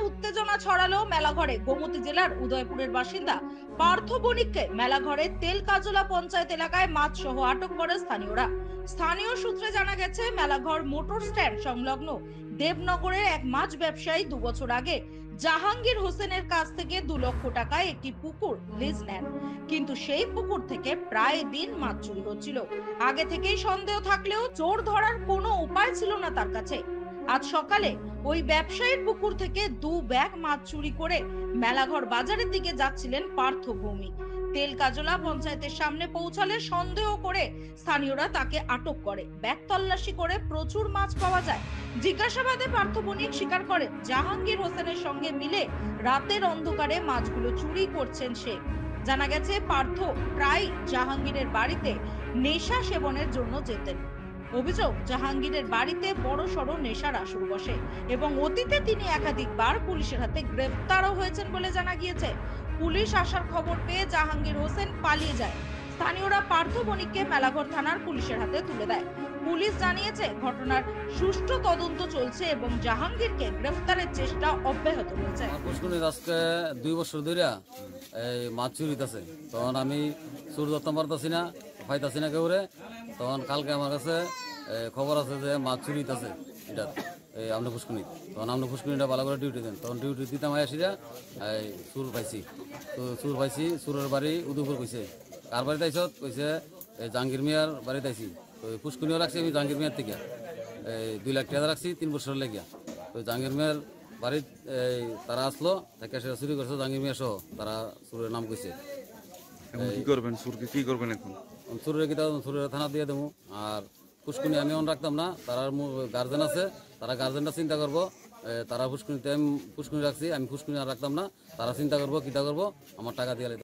উত্তেজনা ছড়ালো মেলাঘরে। গোমতী জেলার উদয়পুরের বাসিন্দা পার্থ বণিককে মেলাঘরে তেল কাজলা পঞ্চায়েত এলাকায় মাছ সহ আটক করে স্থানীয়রা। স্থানীয় সূত্রে জানা গেছে, মেলাঘর মোটর স্ট্যান্ড সংলগ্ন দেবনগরের এক মাছ ব্যবসায়ী 2 বছর আগে জাহাঙ্গীর হোসেনের কাছ থেকে 2 লক্ষ টাকায় একটি পুকুর লিজ নেন, কিন্তু সেই পুকুর থেকে প্রায় দিন মাছ চুরি হচ্ছিল। আগে থেকেই সন্দেহ থাকলেও চোর ধরার কোনো উপায় ছিল না তার কাছে। আজ সকালে ওই ব্যবসায়ীর পুকুর থেকে 2 ব্যাগ মাছ চুরি করে মেলাঘর বাজারের দিকে যাচ্ছিলেন পার্থ ভৌমিক। তেল কাজলা পঞ্চায়েতের সামনে পৌঁছালে সন্দেহ করে স্থানীয়রা তাকে আটক করে। ব্যাগ তল্লাশি করে প্রচুর মাছ পাওয়া যায়। জিজ্ঞাসাবাদে পার্থ বণিক স্বীকার করেন, জাহাঙ্গীর হোসেনের সঙ্গে মিলে রাতের অন্ধকারে মাছগুলো চুরি করছেন সে। জানা গেছে, পার্থ প্রায় জাহাঙ্গীরের বাড়িতে নেশা সেবনের জন্য যেতেন। অভিযোগ, জাহাঙ্গীরের বাড়িতে বড় সড় নেশার আসর বসে এবং অতীতে তিনি একাধিকবার পুলিশের হাতে গ্রেফতারও হয়েছেন বলে জানা গিয়েছে। পুলিশ আসার খবর পেয়ে জাহাঙ্গীর হোসেন পালিয়ে যায়। স্থানীয়রা পার্থ বণিককে মেলাঘর থানার পুলিশের হাতে তুলে দেয়। পুলিশ জানিয়েছে, ঘটনার সুষ্ঠু তদন্ত চলছে এবং জাহাঙ্গীরকে গ্রেফতারের চেষ্টা অব্যাহত রয়েছে। আজকে 2 বছর ধরে এই মাছ চুরি হইতাছে, তখন আমি চুর ধরতে পারতাছি না, পাইতাছি না কেউরে। তখন কালকে আমার কাছে খবর আছে যে মাছ চুরি হইতাছে এটা এই আমরা পুষ্কুনি। তখন আমরা পুষ্কুনিটা ভালো করে ডিউটি দেন, তখন ডিউটি দিতাম আসিরা এই চুর পাইছি। তো চুর পাইছি, চুরের বাড়ি উদয়পুর কইছে। কার বাড়িতে আইসত কইছে জাহাঙ্গীর মিয়ার বাড়িতে আইছি। তো পুষ্কুনিও রাখছি আমি জাহাঙ্গীর মিয়ার থেকে, এই 2 লাখ টাকা রাখছি 3 বছর লেগিয়া। তো জাহাঙ্গীর মিয়ার বাড়ির তারা আসলো, তাকে সেটা চুরি করছে জাহাঙ্গীর মিয়া সহ। তারা চুরের নাম কইছে। কি করবেন চুরকে, কি করবেন এখন? চুরের কিতা চুরের থানা দিয়ে দেবো। আর পুষ্কুনি আমি রাখতাম না, তারা গার্জেন আছে, তারা গার্জেনটা চিন্তা করবো। তারা পুষ্কুনিতে আমি পুষ্কুনি রাখছি, আমি পুষ্কুনি আর রাখতাম না। তারা চিন্তা করবো কিতা করবো, আমার টাকা দিয়ে